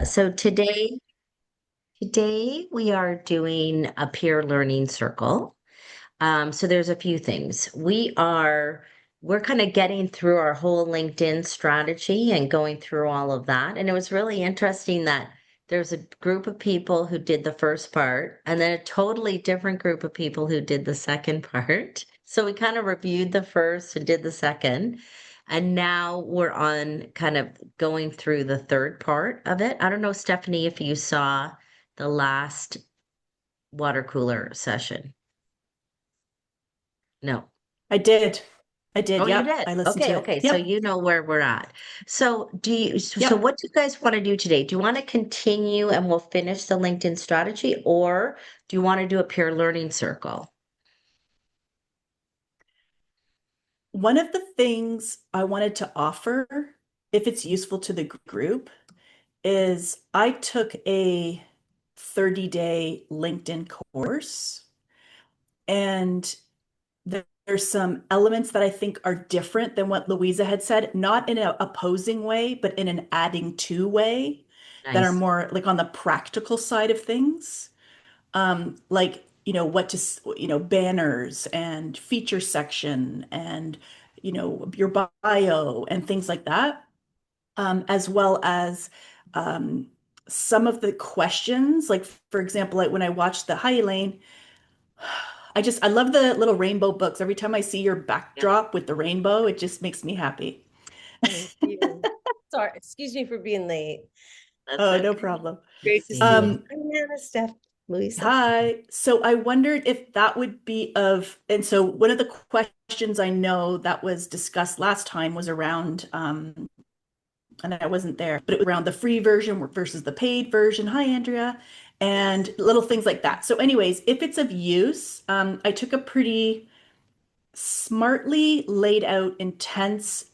So today we are doing a peer learning circle. So there's a few things. We're kind of getting through our whole LinkedIn strategy and going through all of that. And it was really interesting that there's a group of people who did the first part and then a totally different group of people who did the second part. So we kind of reviewed the first and did the second. And now we're on kind of going through the third part of it. I don't know, Stephanie, if you saw the last water cooler session. No. I did. I Oh, did. you Yep. did. I listened Okay, to it. okay. So Yep. you know where we're at. So Yep. what do you guys want to do today? Do you want to continue and we'll finish the LinkedIn strategy, or do you want to do a peer learning circle? One of the things I wanted to offer, if it's useful to the group, is I took a 30-day LinkedIn course, and there's some elements that I think are different than what Louisa had said, not in an opposing way, but in an adding to way that are Nice. more like on the practical side of things. Like, banners and feature section and, your bio and things like that, as well as um, some of the questions. Like, for example, like when I watched the Hi Elaine, I love the little rainbow books. Every time I see your Yeah, backdrop with the rainbow, it just makes me happy. Thank you. Sorry, excuse me for being late. that's Oh, okay. no problem. Good Great to seeing see you. you. Um, I'm Nana, Steph, Louisa. Hi. So I wondered if that would be and so one of the questions I know that was discussed last time was around, and I wasn't there, but it was around the free version versus the paid version. Hi, Andrea. Yes. And little things like that. So, anyways, if it's of use, I took a pretty smartly laid out, intense,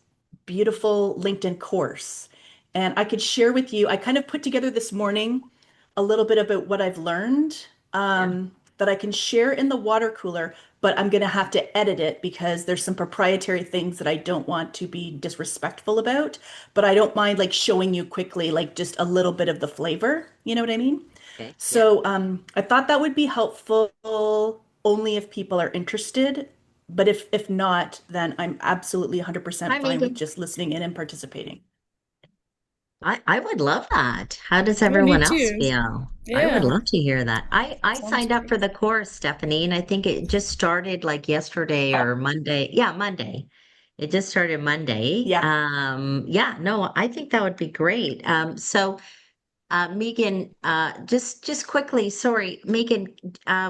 beautiful LinkedIn course. And I could share with you, I kind of put together this morning a little bit about what I've learned, Yeah. that I can share in the water cooler, but I'm going to have to edit it because there's some proprietary things that I don't want to be disrespectful about. But I don't mind like showing you quickly, like just a little bit of the flavor. You know what I mean? Okay. Yeah. So I thought that would be helpful only if people are interested. But if not, then I'm absolutely Hi, 100% fine with Megan. just listening in and participating. I would love that. How does Yeah, me everyone else too. feel? I would Yeah, love to hear that. I sounds signed up great. for the course, Stephanie, and I think it just started like yesterday or Monday. Yeah, Monday. It just started Monday. Yeah. Yeah, no, I think that would be great. Megan, just quickly, sorry, Megan,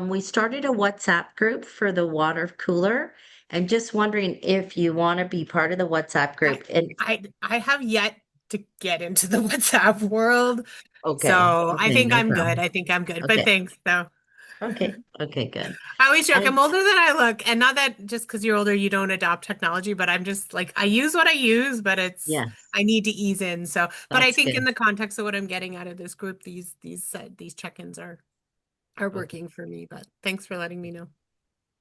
we started a WhatsApp group for the water cooler, and just wondering if you want to be part of the WhatsApp I group. And I have yet to get into the WhatsApp world. okay, So I okay, think no I'm good. problem. I think I'm good. But Okay. thanks though. Okay. Okay, good. I always joke And I'm older than I look. And not that just because you're older you don't adopt technology, but I'm just like I use what I use, but yes, I need to ease in. So but I that's think in good. the context of what I'm getting out of this group, these check-ins are Okay. working for me. But thanks for letting me know.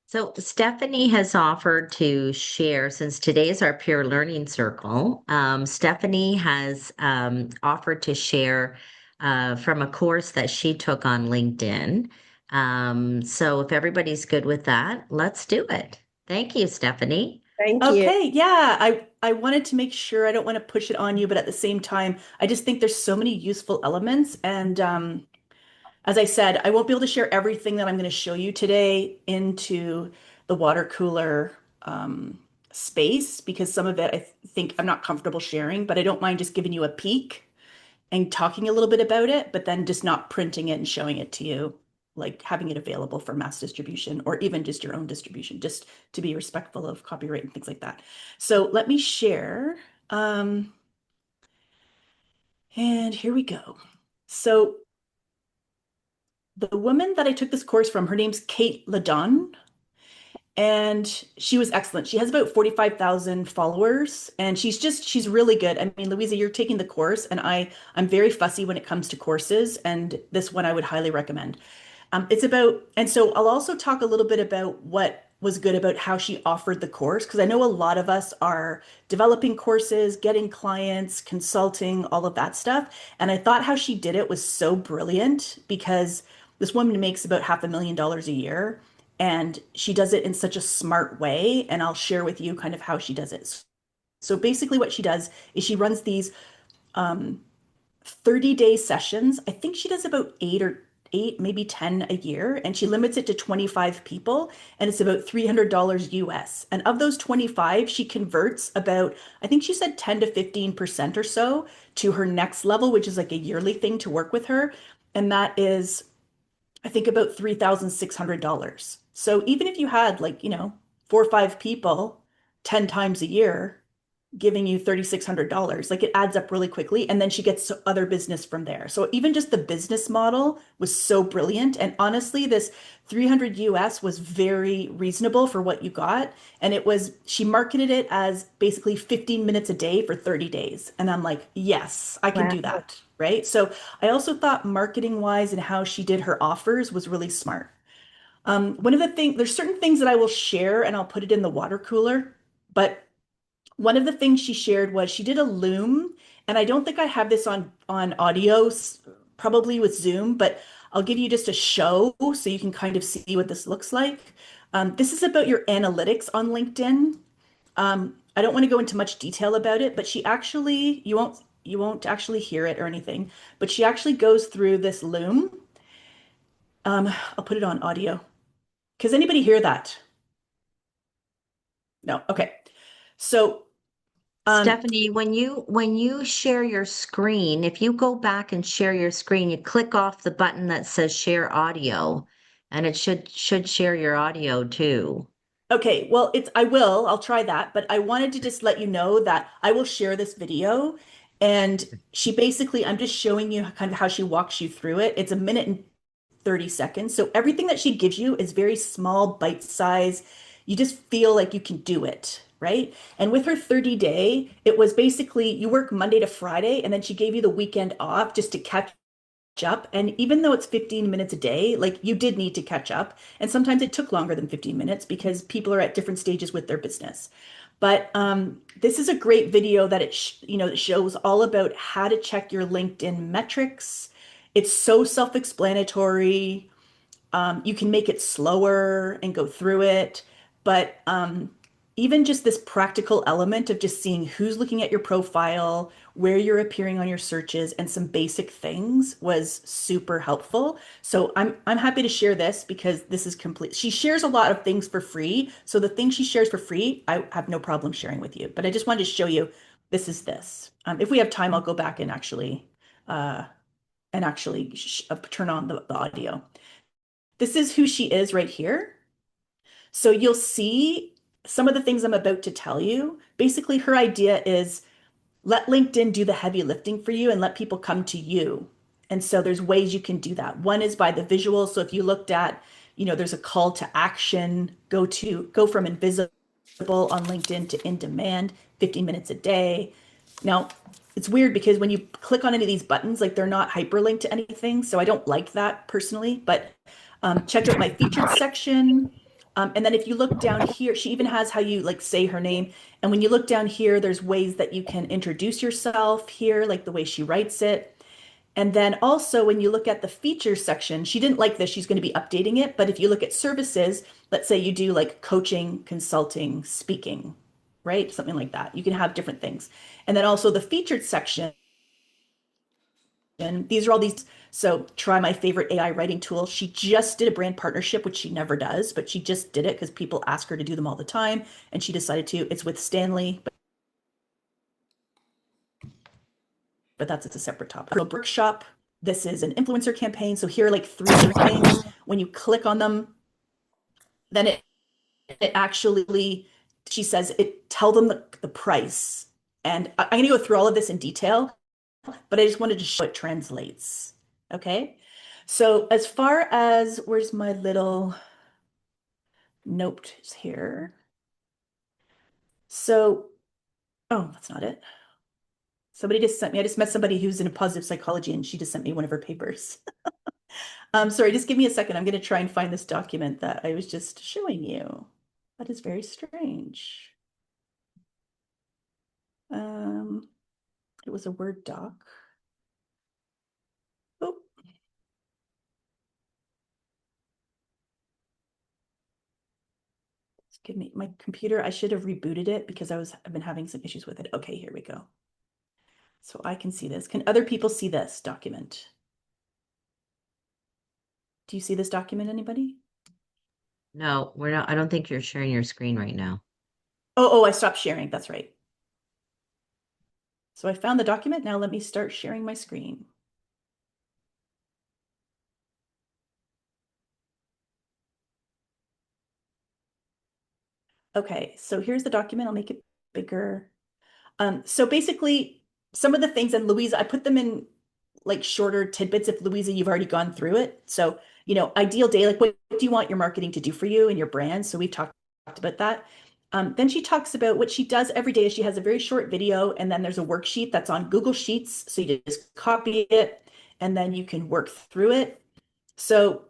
So Stephanie has offered to share, since today is our peer learning circle, Stephanie has offered to share from a course that she took on LinkedIn. So if everybody's good with that, let's do it. Thank you, Stephanie. Thank you. Okay. Yeah. I wanted to make sure I don't want to push it on you, but at the same time, I just think there's so many useful elements. And as I said, I won't be able to share everything that I'm going to show you today into the water cooler space because some of it I think I'm not comfortable sharing, but I don't mind just giving you a peek and talking a little bit about it, but then just not printing it and showing it to you, like having it available for mass distribution or even just your own distribution, just to be respectful of copyright and things like that. So let me share. Um, and here we go. So the woman that I took this course from, her name's Kate Ladon, and she was excellent. She has about 45,000 followers, and she's really good. I mean, Louisa, you're taking the course, and I'm very fussy when it comes to courses, and this one I would highly recommend. It's about, and so I'll also talk a little bit about what was good about how she offered the course, because I know a lot of us are developing courses, getting clients, consulting, all of that stuff. And I thought how she did it was so brilliant because this woman makes about $500,000 a year and she does it in such a smart way. And I'll share with you kind of how she does it. So basically, what she does is she runs these um, 30-day sessions. I think she does about eight, maybe 10 a year, and she limits it to 25 people, and it's about $300 US. And of those 25, she converts about, I think she said 10 to 15% or so to her next level, which is like a yearly thing to work with her. And that is, I think, about $3,600. So even if you had like, 4 or 5 people 10 times a year, giving you $3,600. Like it adds up really quickly. And then she gets other business from there. So even just the business model was so brilliant. And honestly, this 300 US was very reasonable for what you got. And she marketed it as basically 15 minutes a day for 30 days. And I'm like, yes, I can do Wow. that. Right. So I also thought marketing wise and how she did her offers was really smart. One of the things, there's certain things that I will share and I'll put it in the water cooler, but one of the things she shared was she did a loom, and I don't think I have this on audio, probably with Zoom, but I'll give you just a show so you can kind of see what this looks like. This is about your analytics on LinkedIn. I don't want to go into much detail about it, but she actually, you won't actually hear it or anything, but she actually goes through this loom. I'll put it on audio. Does anybody hear that? No. Okay. So, um, Stephanie, when you share your screen, if you go back and share your screen, you click off the button that says share audio, and it should share your audio too. Okay, well, I'll try that, but I wanted to just let you know that I will share this video. And I'm just showing you kind of how she walks you through it. It's a minute and 30 seconds. So everything that she gives you is very small, bite size. You just feel like you can do it, right? And with her 30-day, it was basically you work Monday to Friday, and then she gave you the weekend off just to catch up. And even though it's 15 minutes a day, like you did need to catch up. And sometimes it took longer than 15 minutes because people are at different stages with their business. But this is a great video that it shows all about how to check your LinkedIn metrics. It's so self-explanatory. You can make it slower and go through it. But even just this practical element of just seeing who's looking at your profile, where you're appearing on your searches, and some basic things was super helpful. So I'm happy to share this because this is complete. She shares a lot of things for free. So the things she shares for free, I have no problem sharing with you. But I just wanted to show you this is this. If we have time, I'll go back and uh, actually turn on the audio. This is who she is right here. So you'll see some of the things I'm about to tell you. Basically, her idea is let LinkedIn do the heavy lifting for you and let people come to you. And so there's ways you can do that. One is by the visual. So if you looked at, there's a call to action, go from invisible on LinkedIn to in demand, 15 minutes a day. Now, it's weird because when you click on any of these buttons, like they're not hyperlinked to anything. So I don't like that personally, but check out my featured section. And then if you look down here, she even has how you like say her name. And when you look down here, there's ways that you can introduce yourself here, like the way she writes it. And then also when you look at the features section, she didn't like this, she's going to be updating it. But if you look at services, let's say you do like coaching, consulting, speaking, right? Something like that. You can have different things. And then also the featured section, and these are all these. So try my favorite AI writing tool. She just did a brand partnership, which she never does, but she just did it because people ask her to do them all the time. And she decided to. It's with Stanley, but it's a separate topic. Her workshop. This is an influencer campaign. So here are like 3 things. When you click on them, then it actually, she says, tell them the price. And I'm going to go through all of this in detail, but I just wanted to show it translates. Okay. So as far as, where's my little note here? So, oh, that's not it. Somebody just sent me, I just met somebody who's in positive psychology and she just sent me one of her papers. Sorry, just give me a second. I'm going to try and find this document that I was just showing you. That is very strange. It was a Word doc. Oh. Give me my computer. I should have rebooted it because I've been having some issues with it. Okay, here we go. So I can see this. Can other people see this document? Do you see this document, anybody? No, we're not. I don't think you're sharing your screen right now. Oh, I stopped sharing. That's right. So I found the document. Now let me start sharing my screen. Okay, so here's the document. I'll make it bigger. So basically, some of the things, and Louisa, I put them in like shorter tidbits. If Louisa, you've already gone through it. So, ideal day, like what do you want your marketing to do for you and your brand? So we've talked about that. Then she talks about what she does every day. She has a very short video, and then there's a worksheet that's on Google Sheets. So you just copy it, and then you can work through it. So,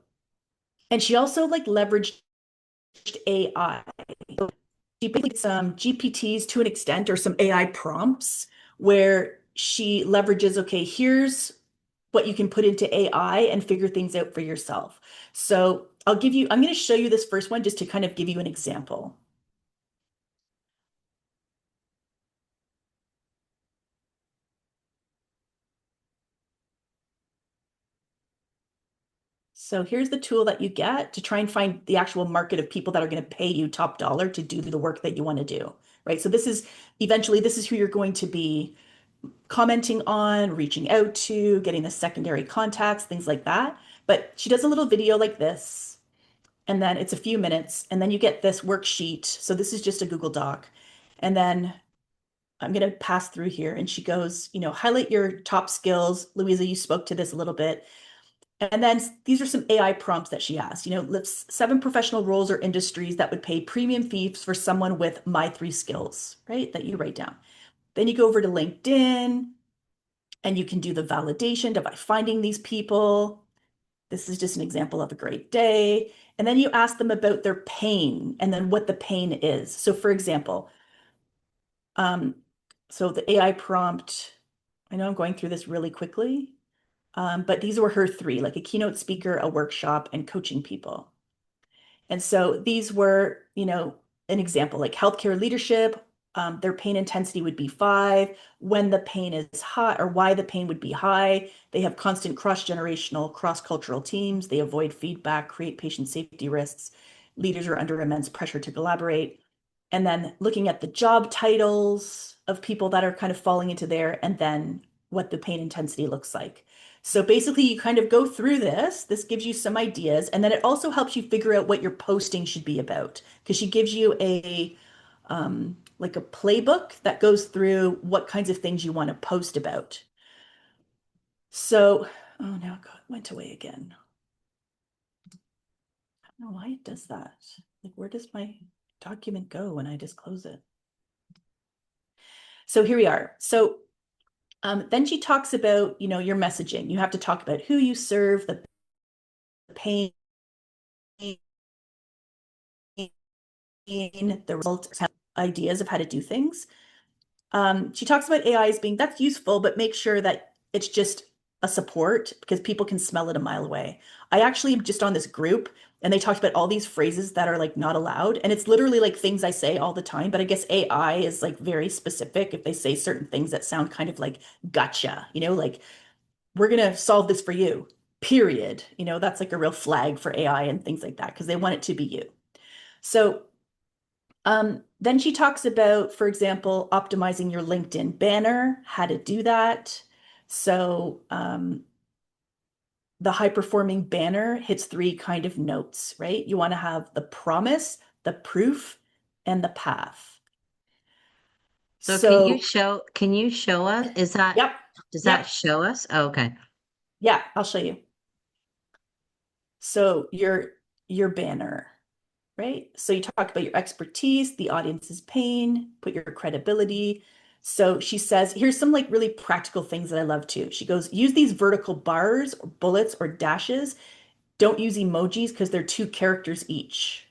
and she also like leveraged AI. She basically some GPTs to an extent, or some AI prompts where she leverages, okay, here's what you can put into AI and figure things out for yourself. So I'm going to show you this first one just to kind of give you an example. So here's the tool that you get to try and find the actual market of people that are going to pay you top dollar to do the work that you want to do, right? So this is who you're going to be commenting on, reaching out to, getting the secondary contacts, things like that. But she does a little video like this, and then it's a few minutes, and then you get this worksheet. So this is just a Google Doc. And then I'm going to pass through here, and she goes, highlight your top skills. Louisa, you spoke to this a little bit. And then these are some AI prompts that she asked, list 7 professional roles or industries that would pay premium fees for someone with my 3 skills, right? That you write down. Then you go over to LinkedIn, and you can do the validation by finding these people. This is just an example of a great day. And then you ask them about their pain and then what the pain is. So for example, so the AI prompt, I know I'm going through this really quickly, but these were her 3, like a keynote speaker, a workshop, and coaching people. And so these were, an example, like healthcare leadership, their pain intensity would be 5. When the pain is high, or why the pain would be high, they have constant cross-generational, cross-cultural teams. They avoid feedback, create patient safety risks. Leaders are under immense pressure to collaborate. And then looking at the job titles of people that are kind of falling into there, and then what the pain intensity looks like. So basically, you kind of go through this. This gives you some ideas, and then it also helps you figure out what your posting should be about, because she gives you like a playbook that goes through what kinds of things you want to post about. So, oh, now it went away again. I don't know why it does that. Like, where does my document go when I just close it? So here we are. So then she talks about, your messaging. You have to talk about who you serve, the pain, the result, ideas of how to do things. She talks about AI as being, that's useful, but make sure that it's just a support, because people can smell it a mile away. I actually am just on this group, and they talked about all these phrases that are like not allowed. And it's literally like things I say all the time, but I guess AI is like very specific if they say certain things that sound kind of like gotcha, like we're going to solve this for you, period. That's like a real flag for AI and things like that, because they want it to be you. So then she talks about, for example, optimizing your LinkedIn banner, how to do that. So the high performing banner hits 3 kind of notes, right? You want to have the promise, the proof, and the path. So can you show us? Yep. Does that Yep. show us? Oh, okay. Yeah, I'll show you. So your banner, right? So you talk about your expertise, the audience's pain, put your credibility. So she says, here's some like really practical things that I love too. She goes, use these vertical bars or bullets or dashes. Don't use emojis because they're 2 characters each.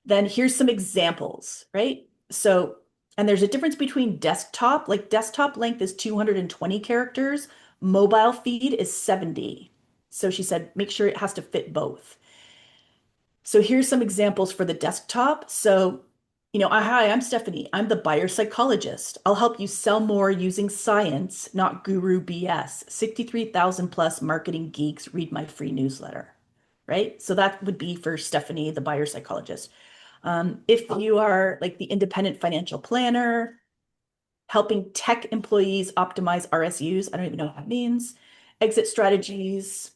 Then here's some examples, right? So, and there's a difference between desktop, like desktop length is 220 characters, mobile feed is 70. So she said, make sure it has to fit both. So here's some examples for the desktop. So, hi, I'm Stephanie. I'm the buyer psychologist. I'll help you sell more using science, not guru BS. 63,000 plus marketing geeks read my free newsletter, right? So that would be for Stephanie, the buyer psychologist. If you are like the independent financial planner, helping tech employees optimize RSUs, I don't even know what that means, exit strategies,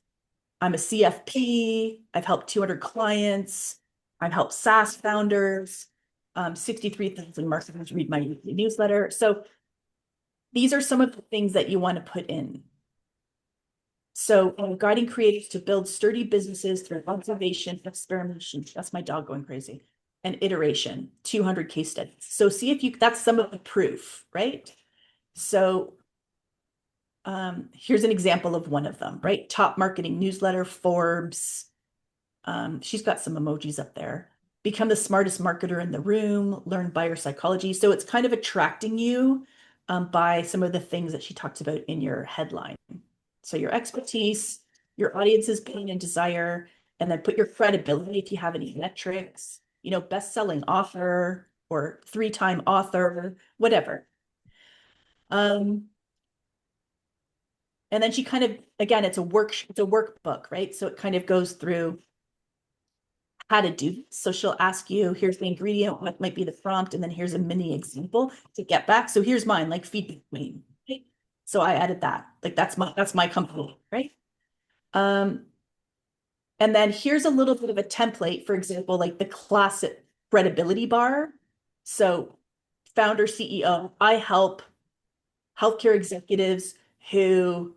I'm a CFP. I've helped 200 clients. I've helped SaaS founders. 63,000 marketers read my newsletter. So these are some of the things that you want to put in. So guiding creatives to build sturdy businesses through observation, experimentation. That's my dog going crazy. And iteration, 200 case studies. So see if you, that's some of the proof, right? So here's an example of one of them, right? Top marketing newsletter, Forbes. She's got some emojis up there. Become the smartest marketer in the room, learn buyer psychology. So it's kind of attracting you by some of the things that she talks about in your headline. So your expertise, your audience's pain and desire, and then put your credibility if you have any metrics, best-selling author or 3-time author, whatever. And then she kind of, again, it's a workbook, right? So it kind of goes through how to do this. So she'll ask you, here's the ingredient, what might be the prompt, and then here's a mini example to get back. So here's mine, like feedback queen, right? So I added that, like that's my company, right? And then here's a little bit of a template, for example, like the classic credibility bar. So founder, CEO, I help healthcare executives who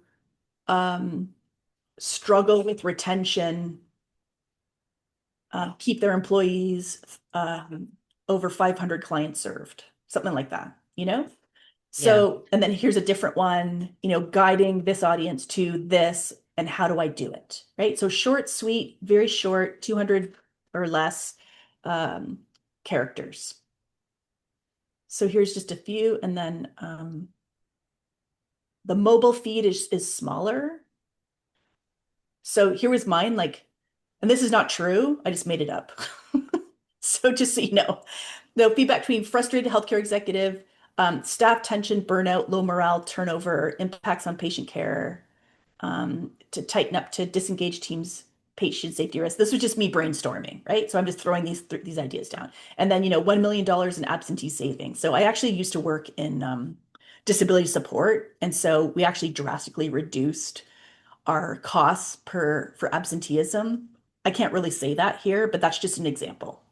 struggle with retention, keep their employees, over 500 clients served, something like that, So, and then here's a different one, guiding this audience to this and how do I do it, right? So short, sweet, very short, 200 or less characters. So here's just a few, and then the mobile feed is smaller. So here was mine, like, and this is not true, I just made it up. So just so you know, the feedback between frustrated healthcare executive, staff tension, burnout, low morale, turnover, impacts on patient care, to tighten up to disengage teams, patient safety risk. This was just me brainstorming, right? So I'm just throwing these ideas down. And then, $1 million in absentee savings. So I actually used to work in disability support. And so we actually drastically reduced our costs for absenteeism. I can't really say that here, but that's just an example.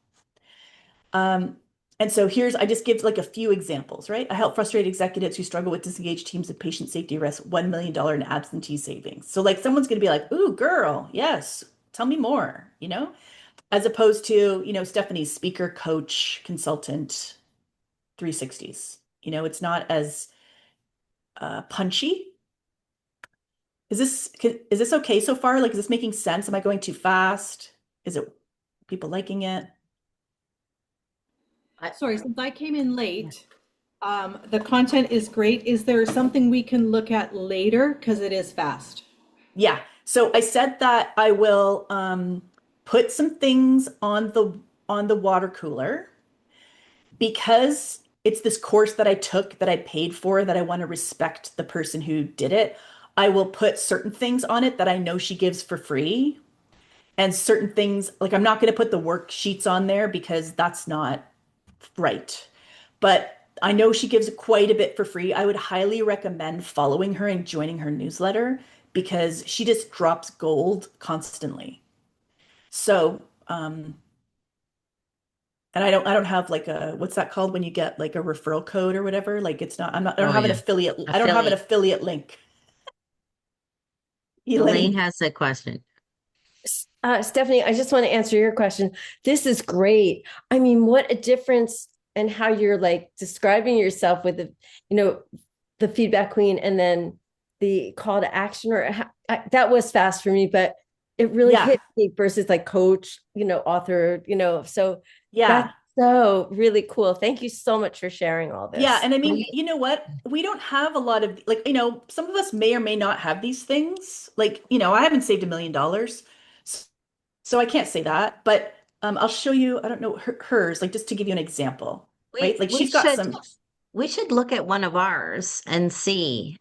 And so I just give like a few examples, right? I help frustrated executives who struggle with disengaged teams of patient safety risk, $1 million in absentee savings. So like someone's going to be like, ooh, girl, yes, tell me more, as opposed to, Stephanie's speaker, coach, consultant, 360s. It's not as punchy. Is this okay so far? Like, is this making sense? Am I going too fast? Is it people liking it? Sorry, since I came in late, the content is great. Is there something we can look at later? Because it is fast. Yeah. So I said that I will put some things on the water cooler because it's this course that I took that I paid for that I want to respect the person who did it. I will put certain things on it that I know she gives for free and certain things like I'm not going to put the worksheets on there because that's not right. But I know she gives quite a bit for free. I would highly recommend following her and joining her newsletter because she just drops gold constantly. So, and I don't have like what's that called when you get like a referral code or whatever? Like it's not, I don't have an affiliate. I don't have an affiliate link. Elaine has a question. Stephanie, I just want to answer your question. This is great. I mean, what a difference in how you're like describing yourself with the feedback queen and then the call to action that was fast for me, but it really Yeah. hit me versus like coach, author, so that's Yeah. so really cool. Thank you so much for sharing all Yeah. this. And I mean, We you know what? We don't have a lot of like, some of us may or may not have these things. Like, I haven't saved $1 million. So I can't say that, but I'll show you, I don't know, hers, like just to give you an example, right? we Like we she's got should some, we should look at one of ours and see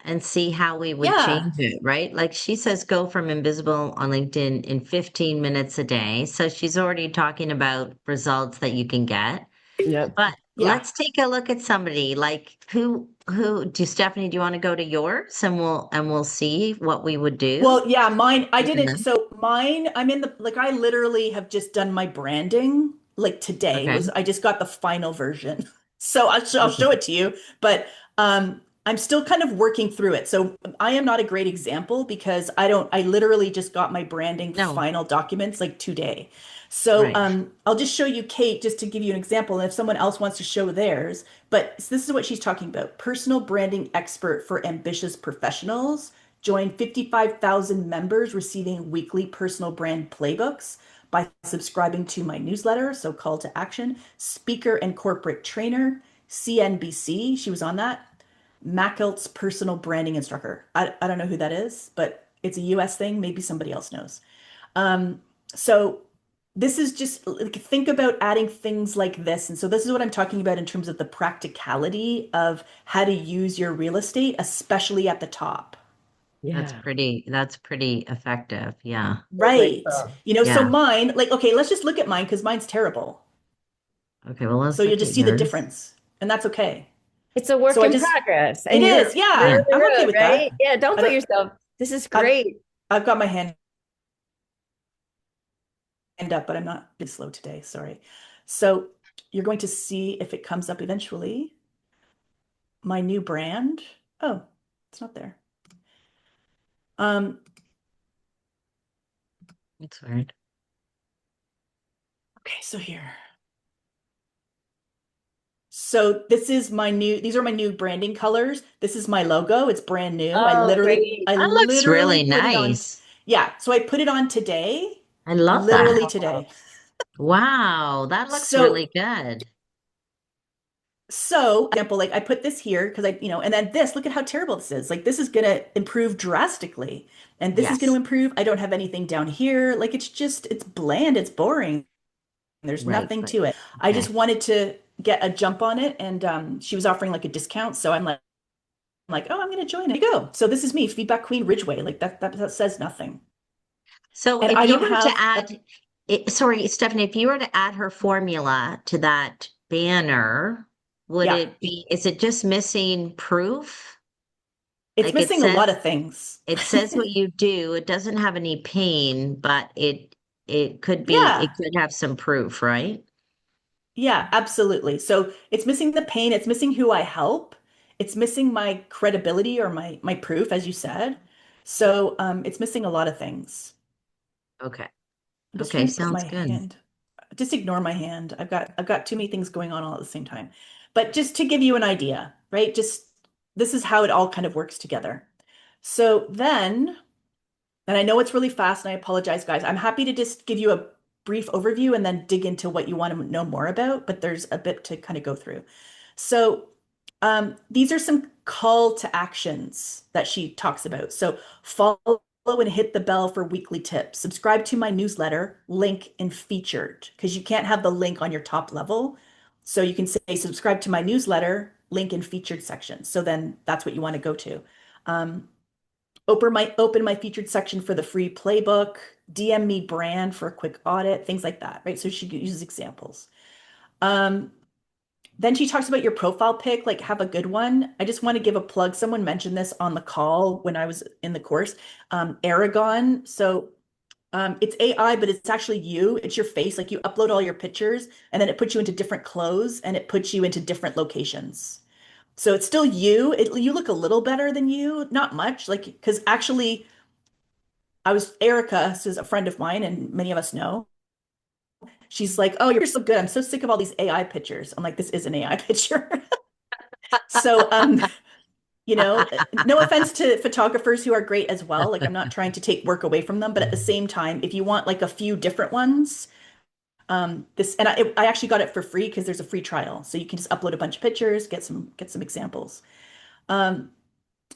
how we would yeah. change it, right? Like she says go from invisible on LinkedIn in 15 minutes a day. So she's already talking about results that you can get. Yep. But Yeah. let's take a look at somebody like who do Stephanie, do you want to go to yours and we'll see what we would do? Well, yeah, mine, I Using didn't. them. So mine, I'm in the, like, I literally have just done my branding. Like today Okay. was, I just got the final version. So I'll Okay. show it to you, but I'm still kind of working through it. So I am not a great example because I literally just got my branding No, final documents like today. So right. I'll just show you Kate just to give you an example. And if someone else wants to show theirs, but this is what she's talking about. Personal branding expert for ambitious professionals. Join 55,000 members receiving weekly personal brand playbooks by subscribing to my newsletter. So, call to action. Speaker and corporate trainer, CNBC, she was on that. Mackelt's personal branding instructor. I don't know who that is, but it's a US thing. Maybe somebody else knows. So, this is just like, think about adding things like this. And so, this is what I'm talking about in terms of the practicality of how to use your real estate, especially at the top. Yeah. That's pretty effective. Yeah. So Right. grateful. So Yeah. mine, like, okay, let's just look at mine because mine's terrible. Okay, well So let's you'll look at just see the yours. difference, and that's okay. It's a work So I in just, progress it and you're is, you're yeah, on Yeah. the I'm okay road, with right? that. Yeah, don't I put don't, yourself. This is I've, great. I've got my hand up, but I'm not it's slow today. Sorry. So you're going to see if it comes up eventually. My new brand. Oh, it's not there. Um, It's weird. okay, so here. So these are my new branding colors. This is my logo. It's brand new. Oh, great. I That looks literally really put it on. nice. Yeah, so I put it on today, I love that. literally Wow. today. Wow, that looks So, really good. example, like I put this here because and then this, look at how terrible this is. Like this is gonna improve drastically. And this is gonna Yes, improve. I don't have anything down here. Like it's bland, it's boring. There's right, nothing but to it. I okay. just wanted to get a jump on it, and she was offering like a discount. So I'm like, oh, I'm gonna join it. Here you go. So this is me, Feedback Queen Ridgeway. Like that says nothing. So And if I you don't were to have a add sorry, Stephanie, if you were to add her formula to that banner, would yeah, it be, is it just missing proof? it's Like missing a lot of things. it says what you do. It doesn't have any pain, but it Yeah. could have some proof, right? Yeah, absolutely. So it's missing the pain, it's missing who I help, it's missing my credibility or my proof, as you said. So it's missing a lot of things. Okay. I'm just Okay, trying to put my sounds good. hand. Just ignore my hand. I've got too many things going on all at the same time. But just to give you an idea, right? Just this is how it all kind of works together. So then, and I know it's really fast, and I apologize, guys. I'm happy to just give you a brief overview and then dig into what you want to know more about, but there's a bit to kind of go through. So, these are some call to actions that she talks about. So, follow and hit the bell for weekly tips. Subscribe to my newsletter, link and featured, because you can't have the link on your top level. So, you can say, subscribe to my newsletter, link and featured section. So, then that's what you want to go to. Um, open my featured section for the free playbook, DM me brand for a quick audit, things like that, right? So she uses examples. Um, then she talks about your profile pic, like have a good one. I just want to give a plug. Someone mentioned this on the call when I was in the course. Aragon. So it's AI, but it's actually you. It's your face. Like you upload all your pictures and then it puts you into different clothes and it puts you into different locations. So it's still you. You look a little better than you, not much. Like, because actually, Erica, who's a friend of mine, and many of us know. She's like, "Oh, you're so good. I'm so sick of all these AI pictures." I'm like, "This is an AI picture." So, No offense to photographers who are great as well. Like I'm not trying to take work away from them, but at the same time, if you want like a few different ones, this and I actually got it for free because there's a free trial, so you can just upload a bunch of pictures, get some examples. Um,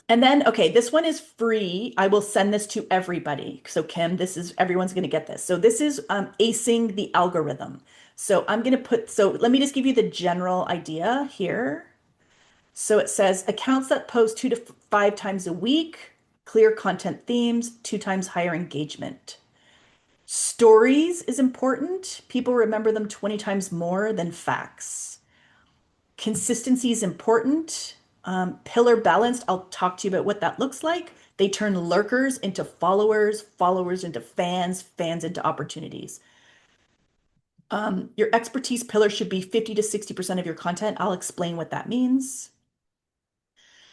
and then okay, this one is free. I will send this to everybody. So Kim, this is everyone's going to get this. So this is acing the algorithm. So I'm going to put. So let me just give you the general idea here. So it says accounts that post 2 to 5 times a week, clear content themes, 2 times higher engagement. Stories is important. People remember them 20 times more than facts. Consistency is important. Pillar balanced, I'll talk to you about what that looks like. They turn lurkers into followers, followers into fans, fans into opportunities. Your expertise pillar should be 50 to 60% of your content. I'll explain what that means.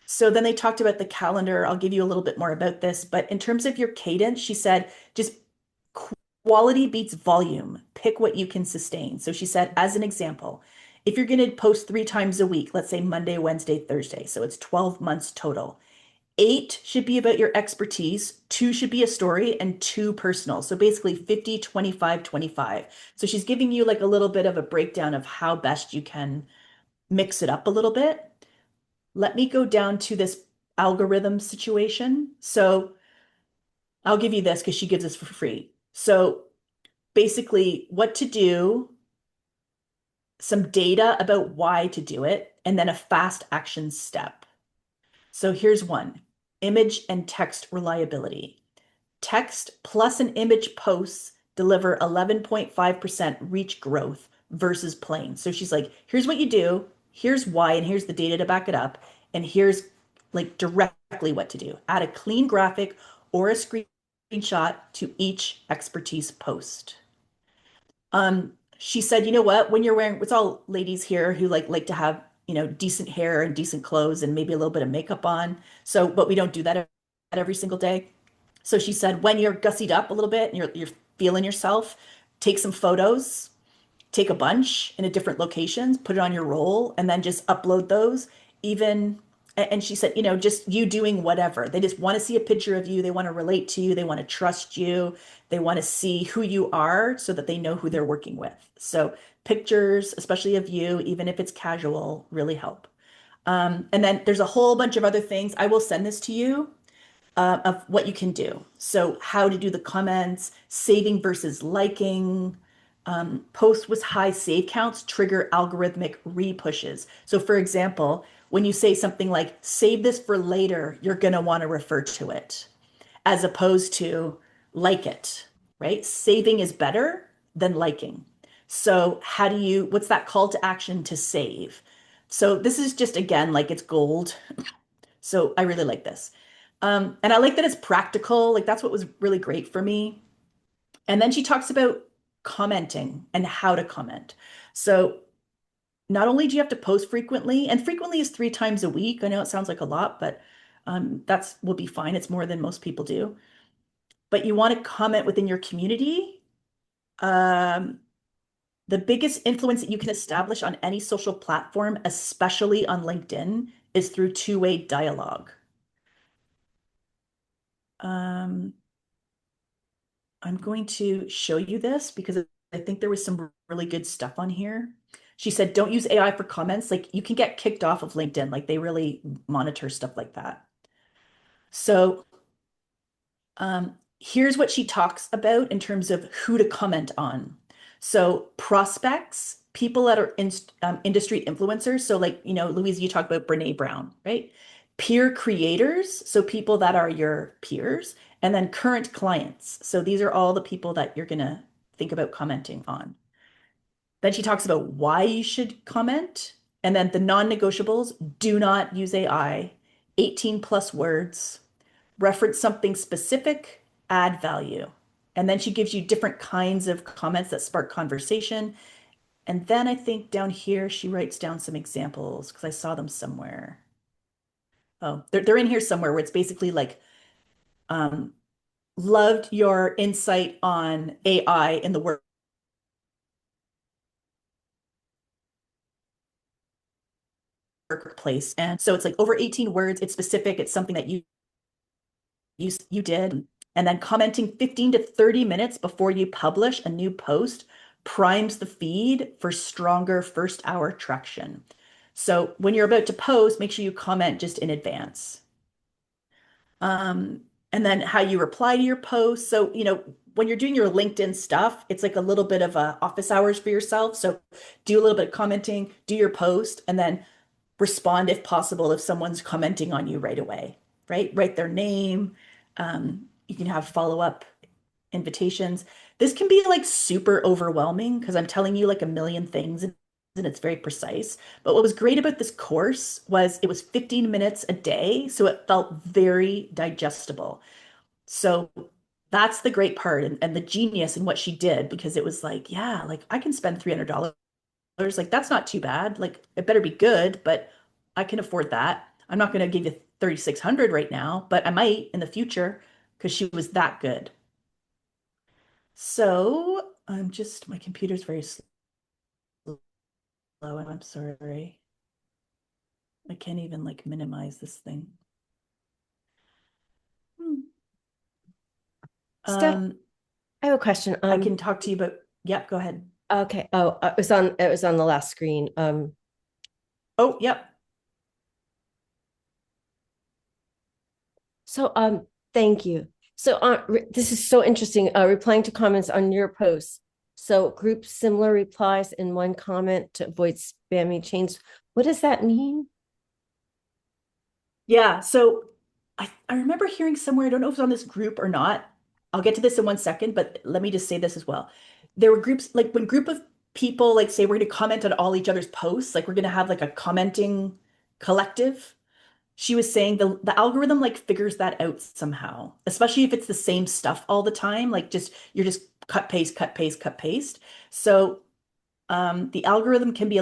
So then they talked about the calendar. I'll give you a little bit more about this. But in terms of your cadence, she said just quality beats volume. Pick what you can sustain. So she said, as an example, if you're going to post 3 times a week, let's say Monday, Wednesday, Thursday, so it's 12 months total. 8 should be about your expertise, 2 should be a story, and 2 personal. So basically 50, 25, 25. So she's giving you like a little bit of a breakdown of how best you can mix it up a little bit. Let me go down to this algorithm situation. So I'll give you this because she gives this for free. So basically what to do, some data about why to do it, and then a fast action step. So here's one, image and text reliability. Text plus an image posts deliver 11.5% reach growth versus plain. So she's like, here's what you do, here's why, and here's the data to back it up, and here's like directly what to do. Add a clean graphic or a screenshot to each expertise post. She said, you know what, when you're wearing, it's all ladies here who like to have, decent hair and decent clothes and maybe a little bit of makeup on. So, but we don't do that every single day. So she said, when you're gussied up a little bit and you're feeling yourself, take some photos, take a bunch in a different locations, put it on your roll, and then just upload those. Even, and she said, just you doing whatever. They just want to see a picture of you. They want to relate to you. They want to trust you. They want to see who you are so that they know who they're working with. So pictures, especially of you, even if it's casual, really help. And then there's a whole bunch of other things. I will send this to you of what you can do. So how to do the comments, saving versus liking, post with high save counts trigger algorithmic repushes. So for example, when you say something like save this for later, you're going to want to refer to it as opposed to like it, right? Saving is better than liking. So what's that call to action to save? So this is just, again, like it's gold. So I really like this. And I like that it's practical. Like that's what was really great for me. And then she talks about commenting and how to comment. So not only do you have to post frequently, and frequently is 3 times a week. I know it sounds like a lot, but that's will be fine. It's more than most people do. But you want to comment within your community. The biggest influence that you can establish on any social platform, especially on LinkedIn, is through two-way dialogue. I'm going to show you this because I think there was some really good stuff on here. She said, don't use AI for comments. Like you can get kicked off of LinkedIn. Like they really monitor stuff like that. So here's what she talks about in terms of who to comment on. So prospects, people that are industry influencers. So like, Louise, you talked about Brene Brown, right? Peer creators, so people that are your peers, and then current clients. So these are all the people that you're going to think about commenting on. Then she talks about why you should comment. And then the non-negotiables, do not use AI, 18 plus words, reference something specific, add value. And then she gives you different kinds of comments that spark conversation. And then I think down here, she writes down some examples because I saw them somewhere. Oh, they're in here somewhere where it's basically like, loved your insight on AI in the work. workplace. And so it's like over 18 words. It's specific. It's something that you did. And then commenting 15 to 30 minutes before you publish a new post primes the feed for stronger first hour traction. So when you're about to post, make sure you comment just in advance. And then how you reply to your posts. So, when you're doing your LinkedIn stuff, it's like a little bit of office hours for yourself. So do a little bit of commenting, do your post, and then respond if possible if someone's commenting on you right away, right? Write their name. You can have follow-up invitations. This can be like super overwhelming because I'm telling you like a million things and it's very precise. But what was great about this course was it was 15 minutes a day, so it felt very digestible. So that's the great part and the genius in what she did because it was like, yeah, like I can spend $300. Like that's not too bad. Like it better be good, but I can afford that. I'm not going to give you 3,600 right now, but I might in the future because she was that good. So my computer's very slow. I'm sorry. I can't even like minimize this thing. Steph, I have a question. I can talk to you about, yep, go ahead. Okay. Oh, it was on the last screen. Oh, yep. So thank you. So this is so interesting. Replying to comments on your posts. So group similar replies in one comment to avoid spammy chains. What does that mean? Yeah. So I remember hearing somewhere, I don't know if it was on this group or not. I'll get to this in 1 second, but let me just say this as well. There were groups, like when group of people like say we're going to comment on all each other's posts, like we're going to have like a commenting collective. She was saying the algorithm like figures that out somehow, especially if it's the same stuff all the time, like just you're just cut paste, cut paste, cut paste. So the algorithm can be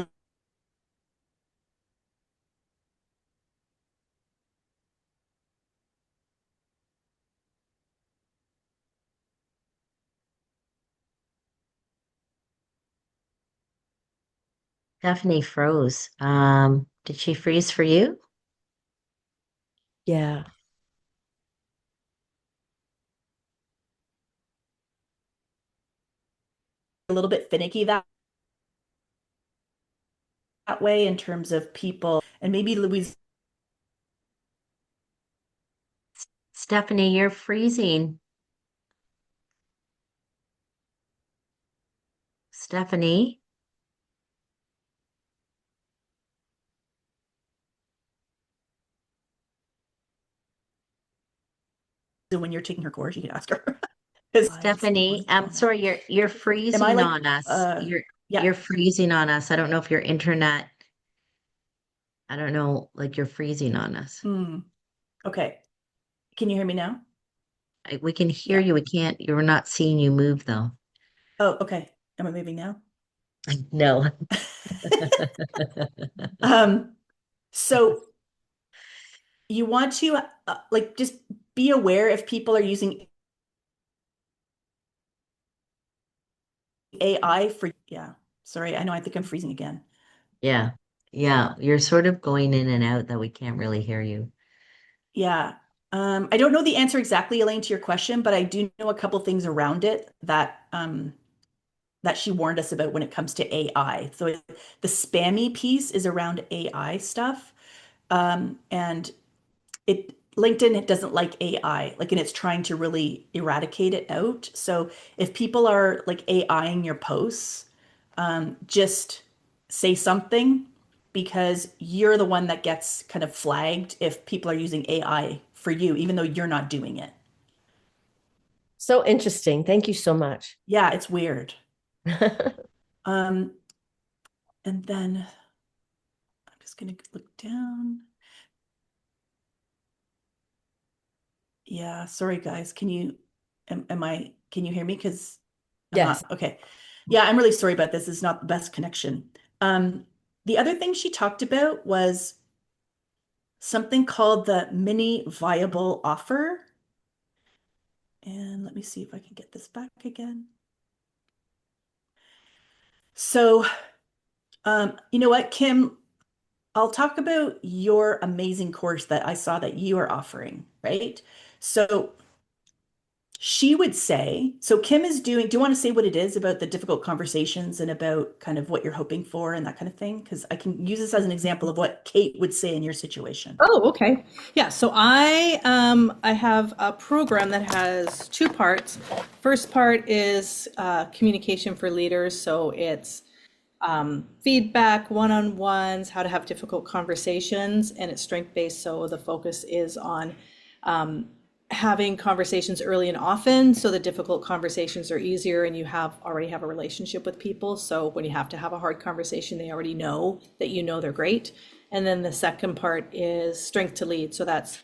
Stephanie froze. Did she freeze for you? Yeah. a little bit finicky that way in terms of people and maybe Louise. Stephanie, you're freezing. Stephanie? When you're taking her course, you can ask her. 'Cause Stephanie, I'm sorry, you're am I freezing like on us. yeah. You're freezing on us. I don't know if your internet, I don't know, like you're freezing on us. Okay. Can you hear me now? We can hear Yeah. you. You're not seeing you move though. Oh, okay. Am I moving now? No. So you want to like just be aware if people are using AI for, yeah. Sorry, I know I think I'm freezing again. Yeah. Yeah. You're sort of going in and out that we can't really hear you. Yeah. I don't know the answer exactly, Elaine, to your question, but I do know a couple things around it that she warned us about when it comes to AI. So the spammy piece is around AI stuff. And LinkedIn it doesn't like AI, like, and it's trying to really eradicate it out. So if people are like AIing your posts, just say something because you're the one that gets kind of flagged if people are using AI for you, even though you're not doing it. So interesting. Thank you so much. Yeah, it's weird. Um, and then I'm just gonna look down. Yeah, sorry guys. Can you hear me? Because I'm Yes. not, okay. Yeah, I'm really sorry about this. It's not the best connection. The other thing she talked about was something called the mini viable offer. And let me see if I can get this back again. So, you know what, Kim, I'll talk about your amazing course that I saw that you are offering, right? So she would say, so Kim is doing, do you want to say what it is about the difficult conversations and about kind of what you're hoping for and that kind of thing? Because I can use this as an example of what Kate would say in your situation. Oh, okay. Yeah, so I have a program that has two parts. First part is communication for leaders, so it's feedback, one-on-ones, how to have difficult conversations, and it's strength-based, so the focus is on having conversations early and often, so the difficult conversations are easier and you already have a relationship with people. So when you have to have a hard conversation, they already know that you know they're great. And then the second part is strength to lead. So that's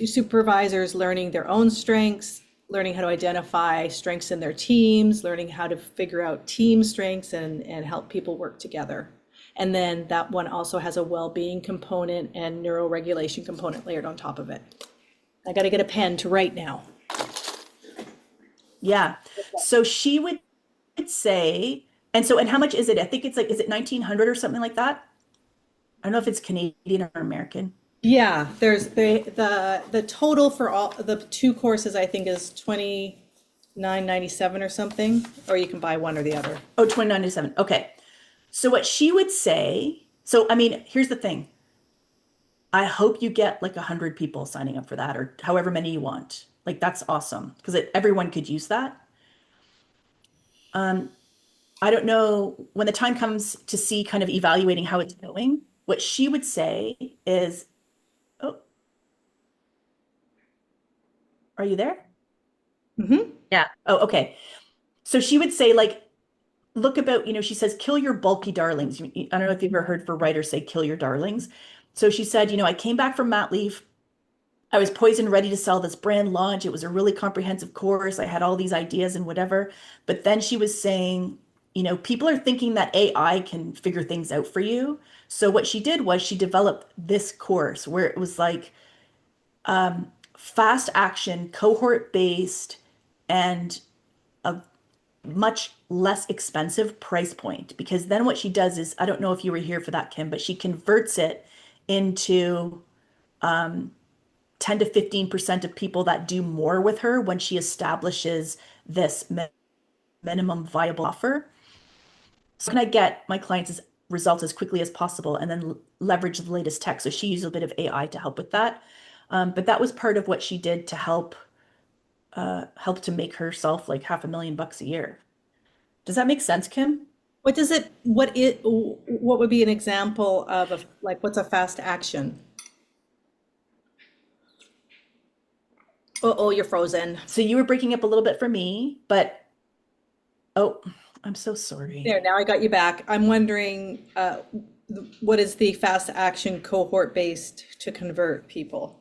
supervisors learning their own strengths, learning how to identify strengths in their teams, learning how to figure out team strengths and help people work together. And then that one also has a well-being component and neuroregulation component layered on top of it. I got to get a pen to write now. Yeah. So she would say, and how much is it? I think it's like, is it 1900 or something like that? I don't know if it's Canadian or American. Yeah, there's the total for all the two courses I think is $29.97 or something, or you can buy one or the other. Oh, 29.97. Okay. So what she would say, so I mean, here's the thing. I hope you get like 100 people signing up for that or however many you want. Like that's awesome because everyone could use that. I don't know when the time comes to see kind of evaluating how it's going. What she would say is, oh, are you there? Mm-hmm. Yeah. Oh, okay. So she would say like, look about, she says, kill your bulky darlings. I don't know if you've ever heard for writers say, kill your darlings. So she said, I came back from mat leave. I was poised and ready to sell this brand launch. It was a really comprehensive course. I had all these ideas and whatever. But then she was saying, people are thinking that AI can figure things out for you. So what she did was she developed this course where it was like fast action, cohort based, and a much less expensive price point. Because then what she does is, I don't know if you were here for that, Kim, but she converts it into 10 to 15% of people that do more with her when she establishes this minimum viable offer. So can I get my clients' results as quickly as possible and then leverage the latest tech? So she used a bit of AI to help with that. But that was part of what she did to help to make herself like $500,000 a year. Does that make sense, Kim? What would be an example of what's a fast action? Oh, you're frozen. So you were breaking up a little bit for me, but oh, I'm so sorry. There, now I got you back. I'm wondering, what is the fast action cohort based to convert people?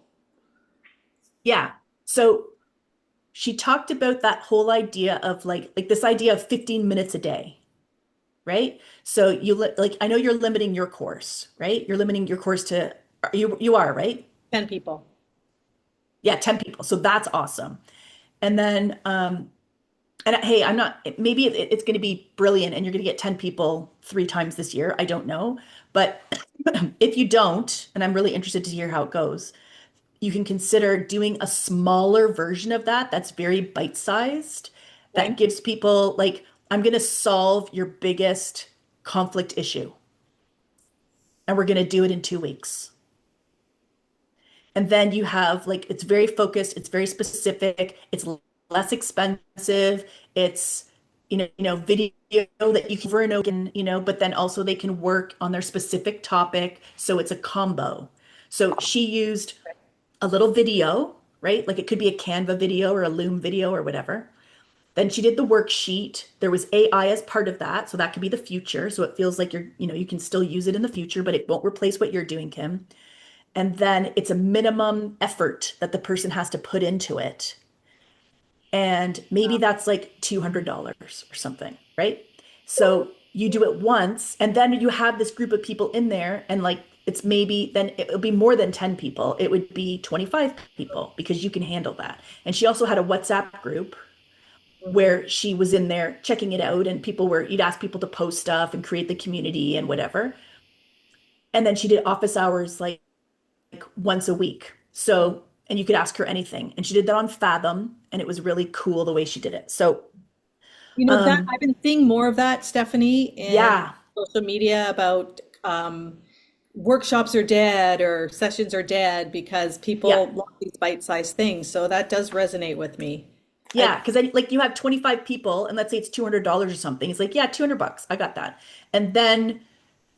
Yeah. So she talked about that whole idea of like this idea of 15 minutes a day, right? So I know you're limiting your course, right? You're limiting your course to you are, right? 10 people. Yeah, 10 people. So that's awesome. And then and hey, I'm not maybe it's going to be brilliant and you're going to get 10 people 3 times this year. I don't know. But if you don't, and I'm really interested to hear how it goes, you can consider doing a smaller version of that that's very bite-sized, Okay. that gives people like, I'm going to solve your biggest conflict issue. And we're going to do it in 2 weeks. And then you have like, it's very focused, it's very specific, it's less expensive, it's, video that you can over and over, but then also they can work on their specific topic. So it's a combo. So she used a little video, right? Like it could be a Canva video or a Loom video or whatever. Then she did the worksheet. There was AI as part of that. So that could be the future. So it feels like you can still use it in the future, but it won't replace what you're doing, Kim. And then it's a minimum effort that the person has to put into it. And maybe that's like $200 or something, right? So you do it once, and then you have this group of people in there, and like it's maybe then it'll be more than 10 people. It would be 25 people because you can handle that. And she also had a WhatsApp group where she was in there checking it out, and you'd ask people to post stuff and create the community and whatever. And then she did office hours like once a week. So, and you could ask her anything. And she did that on Fathom, and it was really cool the way she did it. So, You know that um, I've been seeing more of that, Stephanie, in yeah, social media about workshops are dead or sessions are dead because yeah, people love these bite-sized things. So that does resonate with me. yeah. Because like you have 25 people, and let's say it's $200 or something. It's like, yeah, $200. I got that. And then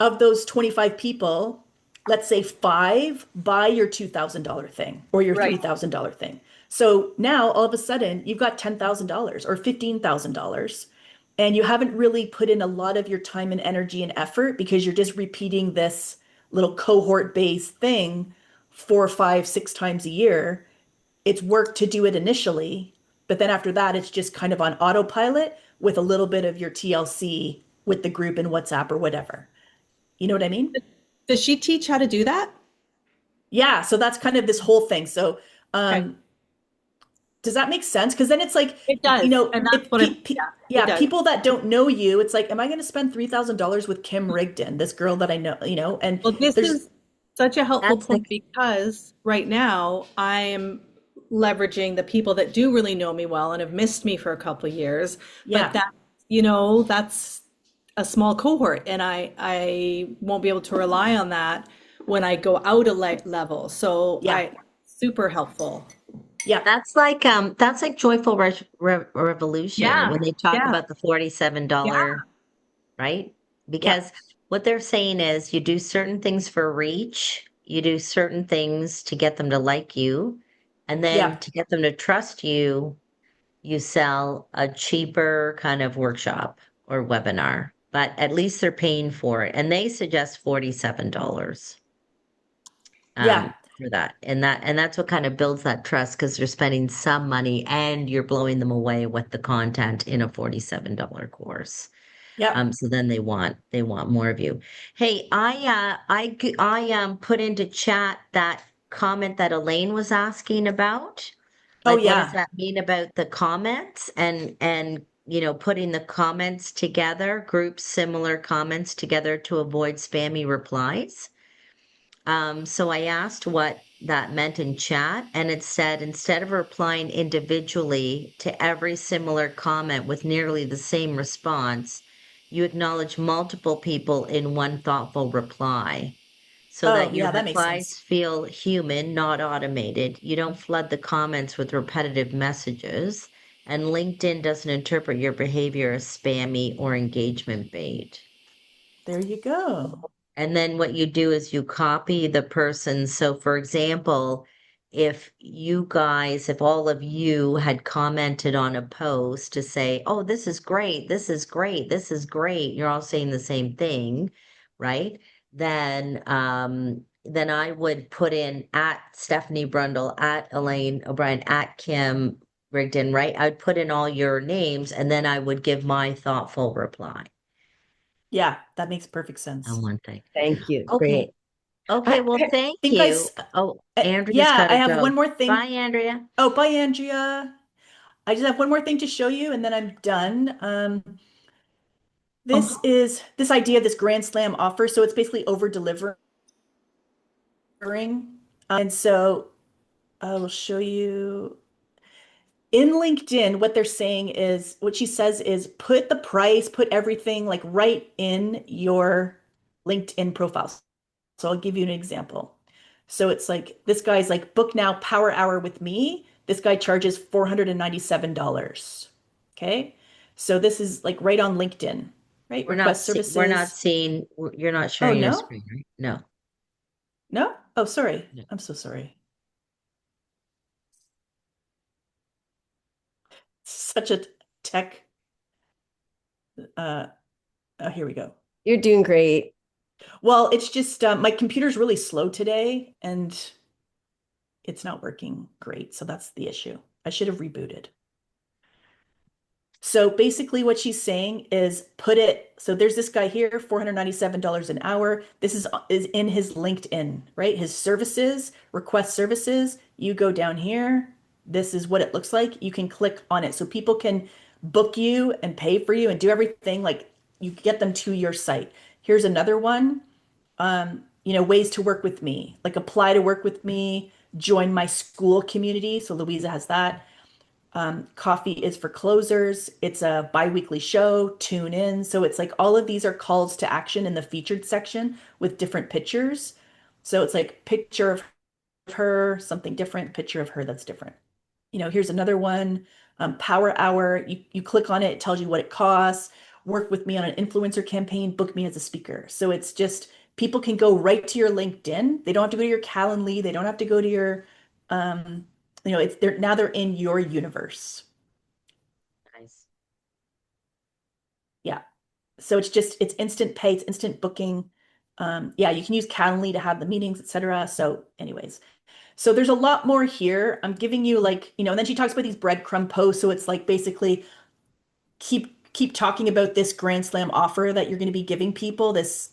of those 25 people, let's say five buy your $2,000 thing or your Right. $3,000 thing. So now all of a sudden you've got $10,000 or $15,000, and you haven't really put in a lot of your time and energy and effort because you're just repeating this little cohort based thing 4, 5, 6 times a year. It's work to do it initially, but then after that, it's just kind of on autopilot with a little bit of your TLC with the group in WhatsApp or whatever. You know what I mean? Does she teach how to do that? Yeah, so that's kind of this whole thing. So, Okay. um, does that make sense? Because then it's like, It does. And that's if what I'm, yeah, it yeah, does. people that don't know you, it's like, am I going to spend $3,000 with Kim Rigdon, this girl that I know, and Well, this there's, is such a helpful That's point like, because right now I am leveraging the people that do really know me well and have missed me for a couple of years. But yeah, that, that's a small cohort, and I won't be able to rely on that when I go out a level. So yeah, I super helpful. yeah, that's like Joyful Revolution Yeah, when they talk yeah, about the $47, yeah. right? yeah, Because what they're saying is you do certain things for reach, you do certain things to get them to like you, and yeah, then to get them to trust you, you sell a cheaper kind of workshop or webinar. But at least they're paying for it. And they suggest $47 yeah, for that. And that's what kind of builds that trust because they're spending some money and you're blowing them away with the content in a $47 course. yeah. So then they want more of you. Hey, I put into chat that comment that Elaine was asking about. Oh, Like, what does yeah. that mean about the comments and putting the comments together, group similar comments together to avoid spammy replies? So I asked what that meant in chat, and it said instead of replying individually to every similar comment with nearly the same response, you acknowledge multiple people in one thoughtful reply so Oh, that your yeah, that makes replies sense. feel human, not automated. You don't flood the comments with repetitive messages, and LinkedIn doesn't interpret your behavior as spammy or engagement bait. There you go. And then what you do is you copy the person. So, for example, if all of you had commented on a post to say, oh, this is great, this is great, this is great, you're all saying the same thing, right? Then I would put in at Stephanie Brundle, at Elaine O'Brien, at Kim Rigdon, right? I'd put in all your names and then I would give my thoughtful reply Yeah, that makes perfect on sense. one thing. Thank you. Okay. Great. Okay, I, well, I thank Think you. Oh, Andrea's yeah, got I to have go. one more Bye, thing. Andrea. Oh, bye, Andrea. I just have one more thing to show you, and then I'm done. This Oh, is this idea, this Grand Slam offer. So it's basically over delivering. And so I will show you in LinkedIn, what they're saying is what she says is put the price, put everything like right in your LinkedIn profile. So I'll give you an example. So it's like this guy's like book now power hour with me. This guy charges $497. Okay. So this is like right on LinkedIn, right? Request We're not services. seeing, you're not Oh, sharing your no? screen, right? No. No? Oh, sorry. No. I'm so sorry. Such a tech. Uh, oh, here we go. you're doing great. Well, it's just my computer's really slow today and it's not working great. So that's the issue. I should have rebooted. So basically, what she's saying is put it. So there's this guy here, $497 an hour. This is in his LinkedIn, right? His services, request services. You go down here. This is what it looks like. You can click on it. So people can book you and pay for you and do everything like you get them to your site. Here's another one. ways to work with me, like apply to work with me, join my school community. So Louisa has that. Coffee is for closers. It's a bi-weekly show. Tune in. So it's like all of these are calls to action in the featured section with different pictures. So it's like picture of her, something different, picture of her that's different. Here's another one, Power Hour. You click on it, it tells you what it costs. Work with me on an influencer campaign, book me as a speaker. So it's just people can go right to your LinkedIn. They don't have to go to your Calendly. They don't have to go to your, they're in your universe. Nice. Yeah. So it's instant pay, it's instant booking. Yeah, you can use Calendly to have the meetings, etc. So anyways, so there's a lot more here. I'm giving you and then she talks about these breadcrumb posts. So it's like basically keep talking about this Grand Slam offer that you're going to be giving people, this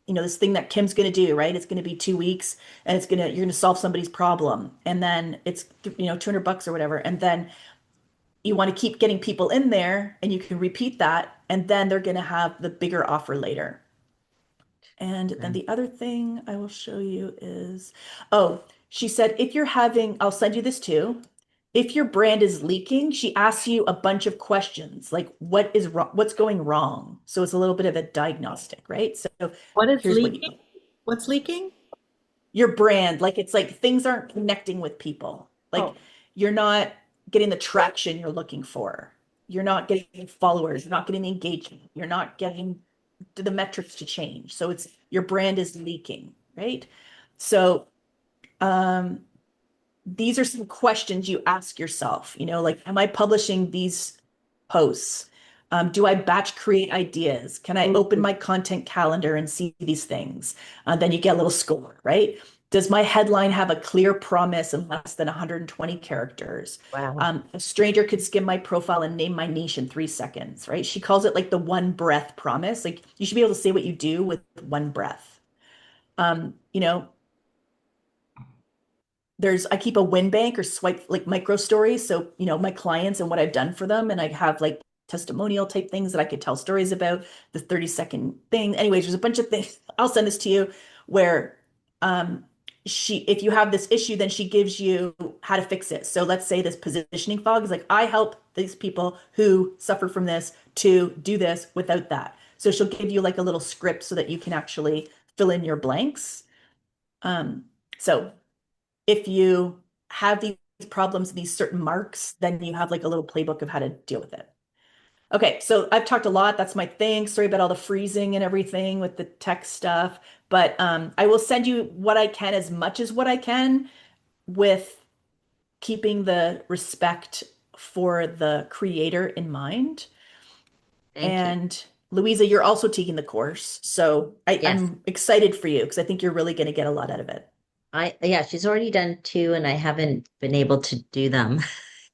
thing that Kim's going to do, right? It's going to be 2 weeks and you're going to solve somebody's problem. And then it's, $200 or whatever. And then you want to keep getting people in there and you can repeat that. And then they're going to have the bigger offer later. And then the other thing I will show you is, she said, I'll send you this too. If your brand is leaking, she asks you a bunch of questions like what is wrong, what's going wrong. So it's a little bit of a diagnostic, right? So What is here's leaking? What's leaking? your brand, like it's like things aren't connecting with people. Like you're not getting the traction you're looking for. You're not getting followers, you're not getting the engagement, you're not getting the metrics to change. So it's your brand is leaking, right? So these are some questions you ask yourself, like, am I publishing these posts? Do I batch create ideas? Can I open my content calendar and see these things? Then you get a little score, right? Does my headline have a clear promise in less than 120 characters? Wow. A stranger could skim my profile and name my niche in 3 seconds, right? She calls it like the one breath promise. Like you should be able to say what you do with one breath. I keep a win bank or swipe like micro stories. So, my clients and what I've done for them. And I have like testimonial type things that I could tell stories about, the 30-second thing. Anyways, there's a bunch of things. I'll send this to you where if you have this issue, then she gives you how to fix it. So let's say this positioning fog is like, I help these people who suffer from this to do this without that. So she'll give you like a little script so that you can actually fill in your blanks. So if you have these problems and these certain marks, then you have like a little playbook of how to deal with it. Okay, so I've talked a lot. That's my thing. Sorry about all the freezing and everything with the tech stuff. But I will send you what I can, as much as what I can, with keeping the respect for the creator in mind. Thank you. And Louisa, you're also taking the course. So Yes. I'm excited for you because I think you're really going to get a lot out of it. Yeah, she's already done 2 and I haven't been able to do them.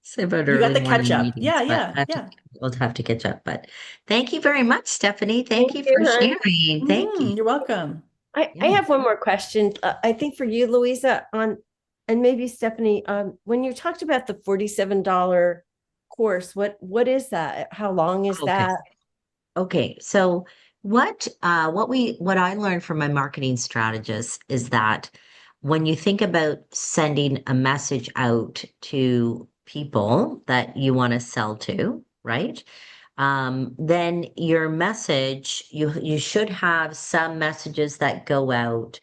It's about You got early the catch morning up. meetings, Yeah, but yeah. we'll have to catch up. But thank you very much, Stephanie. Thank you you, for hon. sharing. Thank you. You're welcome. I Yeah. have one more question. I think for you, Louisa, and maybe Stephanie, when you talked about the $47 course, what is that? How long is Okay. that? Okay, so what I learned from my marketing strategist is that when you think about sending a message out to people that you want to sell to, right? Then your message, you should have some messages that go out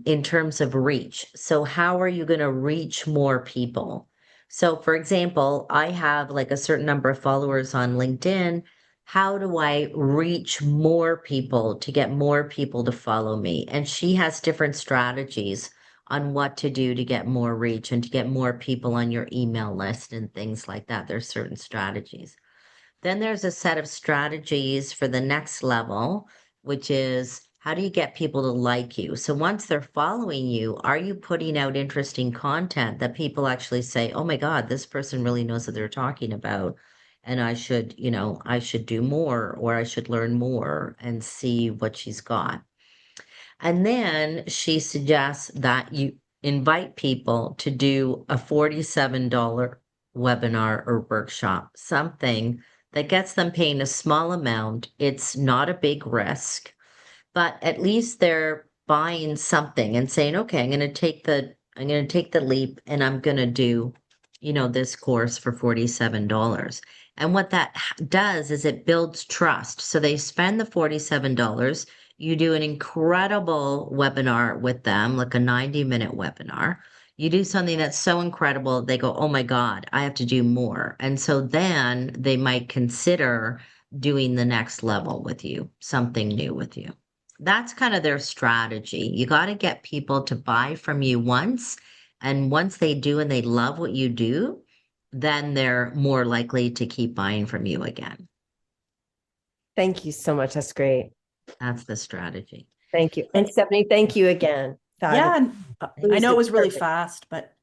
in terms of reach. So how are you going to reach more people? So for example, I have like a certain number of followers on LinkedIn. How do I reach more people to get more people to follow me? And she has different strategies on what to do to get more reach and to get more people on your email list and things like that. There's certain strategies. Then there's a set of strategies for the next level, which is how do you get people to like you? So once they're following you, are you putting out interesting content that people actually say, oh my God, this person really knows what they're talking about. And I should do more, or I should learn more and see what she's got. And then she suggests that you invite people to do a $47 webinar or workshop, something that gets them paying a small amount. It's not a big risk, but at least they're buying something and saying, okay, I'm going to take the leap and I'm going to do, this course for $47. And what that does is it builds trust. So they spend the $47. You do an incredible webinar with them, like a 90-minute webinar. You do something that's so incredible, they go, oh my God, I have to do more. And so then they might consider doing the next level with you, something new with you. That's kind of their strategy. You got to get people to buy from you once. And once they do and they love what you do, then they're more likely to keep buying from you again. Thank you so much. That's great. That's the strategy. Thank you. And Stephanie, thank you again. Yeah, and I know it was really perfect. fast, but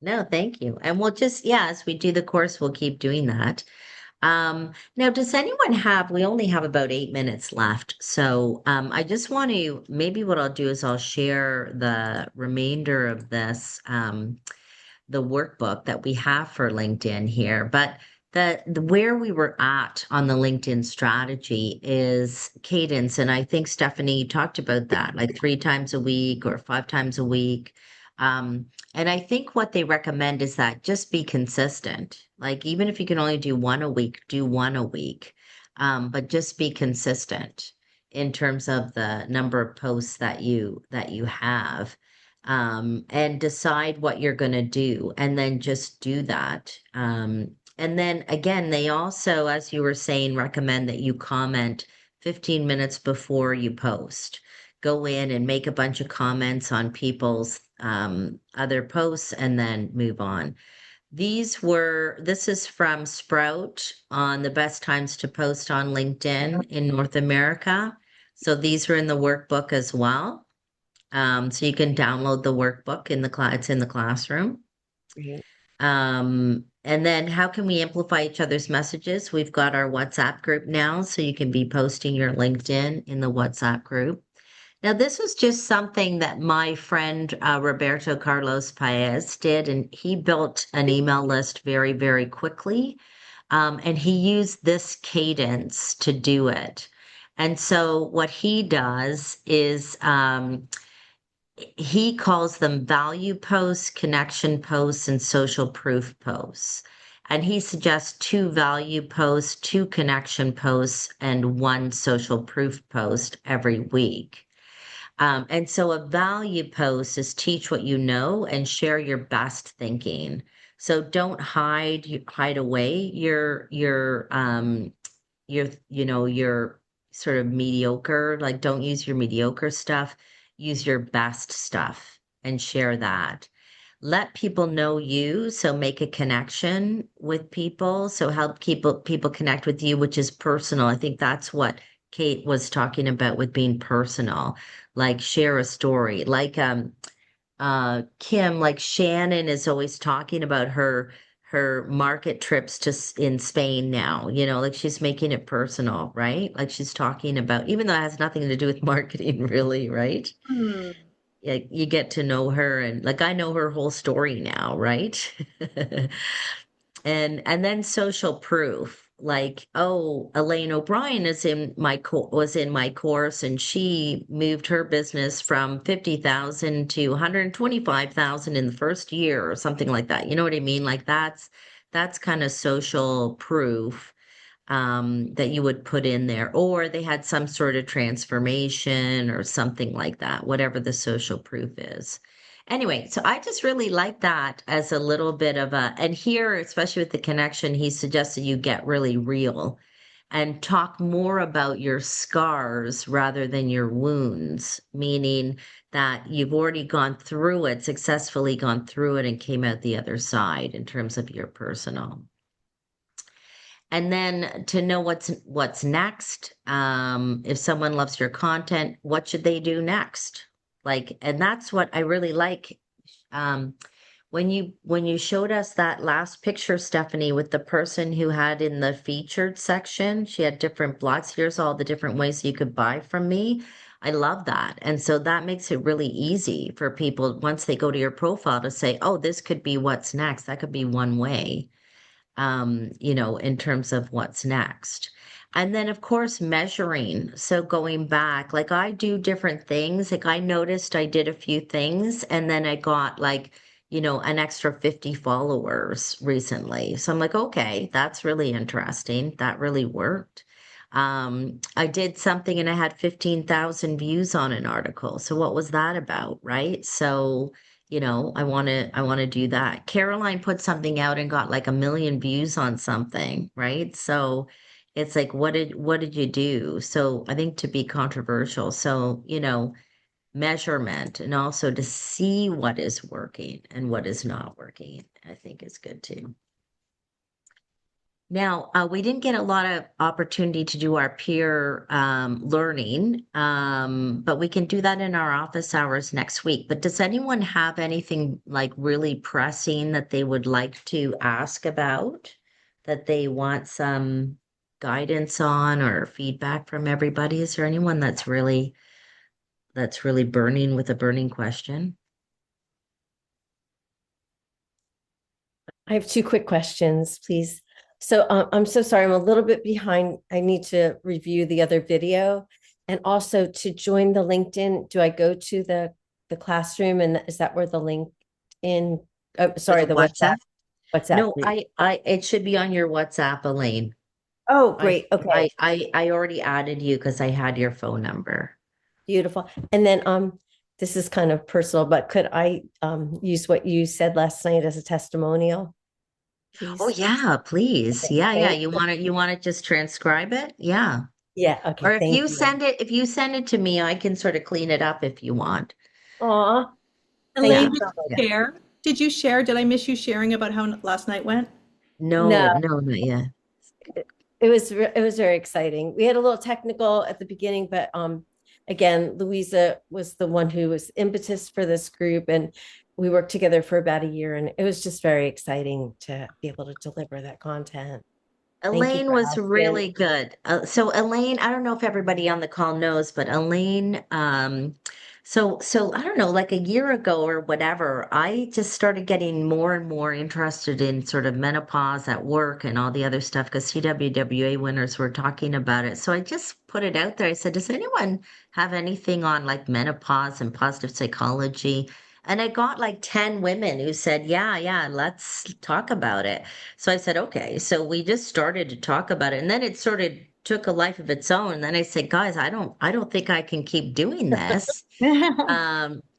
No, thank you. And we'll just, as we do the course, we'll keep doing that. Now, does anyone we only have about 8 minutes left. So I just want to, maybe what I'll do is I'll share the remainder of this, the workbook that we have for LinkedIn here. But the where we were at on the LinkedIn strategy is cadence. And I think Stephanie talked about that, like 3 times a week or 5 times a week. And I think what they recommend is that just be consistent. Like even if you can only do one a week, do one a week. But just be consistent in terms of the number of posts that you have. And decide what you're going to do and then just do that. And then again, they also, as you were saying, recommend that you comment 15 minutes before you post. Go in and make a bunch of comments on people's other posts and then move on. This is from Sprout on the best times to post on LinkedIn in North America. So these are in the workbook as well. So you can download the workbook it's in the classroom. Great. And then how can we amplify each other's messages? We've got our WhatsApp group now, so you can be posting your LinkedIn in the WhatsApp group. Now, this was just something that my friend Roberto Carlos Paez did, and he built an email list very, very quickly. And he used this cadence to do it. And so what he does is he calls them value posts, connection posts, and social proof posts. And he suggests 2 value posts, 2 connection posts, and 1 social proof post every week. And so a value post is teach what you know and share your best thinking. So don't hide away your sort of mediocre, like don't use your mediocre stuff, use your best stuff and share that. Let people know you, so make a connection with people. So help people connect with you, which is personal. I think that's what Kate was talking about with being personal, like share a story. Like Kim, like Shannon is always talking about her market trips in Spain now, like she's making it personal, right? Like she's talking about, even though it has nothing to do with marketing really, right? Yeah, you get to know her and like I know her whole story now, right? And then social proof, like, oh, Elaine O'Brien was in my course and she moved her business from 50,000 to 125,000 in the first year or something like that. You know what I mean? Like that's kind of social proof that you would put in there, or they had some sort of transformation or something like that, whatever the social proof is. Anyway, so I just really like that as a little bit of and here, especially with the connection, he suggested you get really real and talk more about your scars rather than your wounds, meaning that you've already gone through it, successfully gone through it and came out the other side in terms of your personal. And then to know what's next, if someone loves your content, what should they do next? Like, and that's what I really like. When you showed us that last picture, Stephanie, with the person who had in the featured section, she had different blogs. Here's all the different ways you could buy from me. I love that. And so that makes it really easy for people once they go to your profile to say, oh, this could be what's next. That could be one way. in terms of what's next. And then, of course, measuring. So going back, like I do different things. Like I noticed I did a few things and then I got like, an extra 50 followers recently. So I'm like, okay, that's really interesting. That really worked. I did something and I had 15,000 views on an article. So what was that about, right? So, I want to do that. Caroline put something out and got like 1 million views on something, right? So it's like, what did you do? So I think to be controversial. So, measurement and also to see what is working and what is not working, I think is good too. Now, we didn't get a lot of opportunity to do our peer learning, but we can do that in our office hours next week. But does anyone have anything like really pressing that they would like to ask about, that they want some guidance on or feedback from everybody? Is there anyone that's really burning with a burning question? I have two quick questions, please. So I'm so sorry, I'm a little bit behind. I need to review the other video. And also to join the LinkedIn, do I go to the classroom and is that where the link in, sorry, For the WhatsApp? No, Group? it should be on your WhatsApp, Elaine. Oh, I great. Okay, I already added you because I had your phone number. beautiful. And then this is kind of personal, but could I use what you said last night as a testimonial, Oh please? yeah, please. Okay, Yeah. thank You want to just transcribe it? Yeah. Yeah, Or okay, thank you. if you send it to me, I can sort of clean it up if you want. Aw, thank Yeah. Elaine, you did so much. Yeah. you share? Did you share? Did I miss you sharing about how last night went? No, No, not yet. it was very exciting. We had a little technical at the beginning, but again, Louisa was the one who was impetus for this group, and we worked together for about a year, and it was just very exciting to be able to deliver that content. Thank you Elaine for was asking. really good. So Elaine, I don't know if everybody on the call knows, but Elaine, so I don't know, like a year ago or whatever, I just started getting more and more interested in sort of menopause at work and all the other stuff because CWWA winners were talking about it. So I just put it out there. I said, does anyone have anything on like menopause and positive psychology? And I got like 10 women who said, yeah, let's talk about it. So I said, okay. So we just started to talk about it. And then it sort of took a life of its own. And then I said, guys, I don't think I can keep doing this.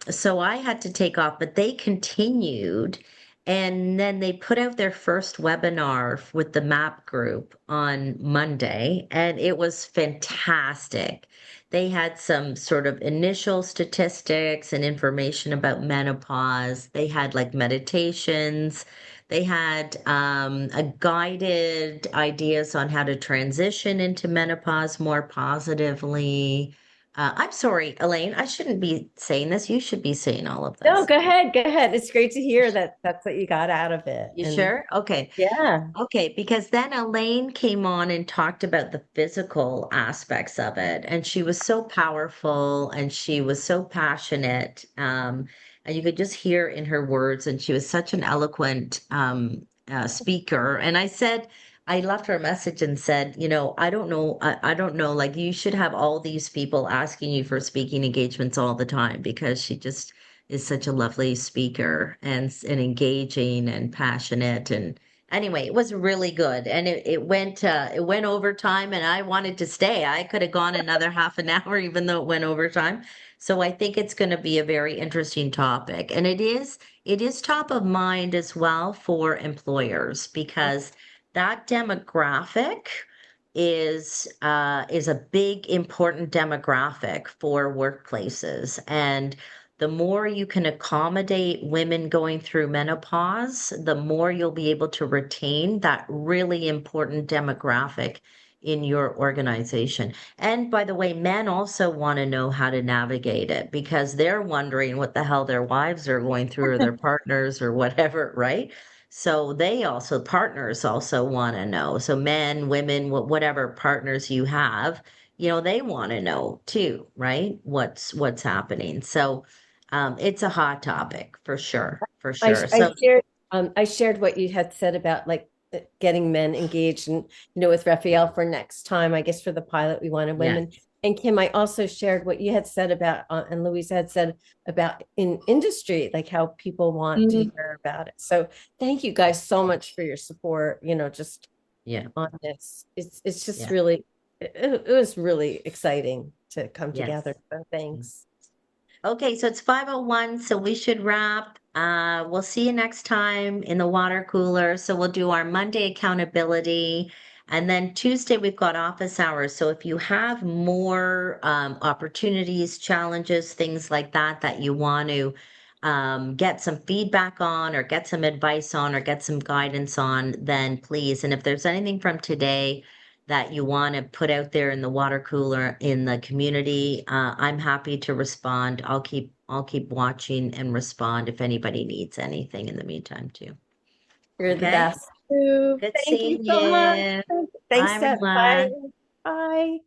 So I had to take off, but they continued. And then they put out their first webinar with the MAP group on Monday, and it was fantastic. They had some sort of initial statistics and information about menopause. They had like meditations. They had a guided ideas on how to transition into menopause more positively. I'm sorry, Elaine, I shouldn't be saying this. You should be saying all of No, this. go ahead, go ahead. It's great to hear that that's what you got out of it. You And sure? Okay. yeah, Okay, because then Elaine came on and talked about the physical aspects of it, and she was so powerful and she was so passionate. And you could just hear in her words, and she was such an eloquent speaker. And I left her a message and said, I don't know, like you should have all these people asking you for speaking engagements all the time because she just is such a lovely speaker and engaging and passionate and anyway, it was really good, and it went overtime, and I wanted to stay. I could have gone another half an hour, even though it went overtime. So I think it's going to be a very interesting topic, and it is top of mind as well for employers because that demographic is a big important demographic for workplaces and the more you can accommodate women going through menopause, the more you'll be able to retain that really important demographic in your organization. And by the way, men also want to know how to navigate it because they're wondering what the hell their wives are going through or their partners or whatever, right? So partners also want to know. So men, women, whatever partners you have, they want to know too, right? What's happening. So it's a hot topic for sure, for I sure. I So shared I shared what you had said about like getting men engaged and, with Raphael for next time. I guess for the pilot, we wanted Yes. women. And Kim, I also shared what you had said about, and Louise had said about in industry, like how people want to hear about it. So thank you guys so much for your support, just Yeah. on this. It's just Yeah. really, it was really exciting to come Yes. together. So thanks. Okay, so it's 5:01, so we should wrap. We'll see you next time in the water cooler. So we'll do our Monday accountability. And then Tuesday, we've got office hours. So if you have more opportunities, challenges, things like that, that you want to get some feedback on or get some advice on or get some guidance on, then please. And if there's anything from today that you want to put out there in the water cooler in the community, I'm happy to respond. I'll keep watching and respond if anybody needs anything in the meantime too. You're the Okay? best. Thank Good you seeing so much. you. Thanks, Bye, Steph. Bye. everyone. Bye.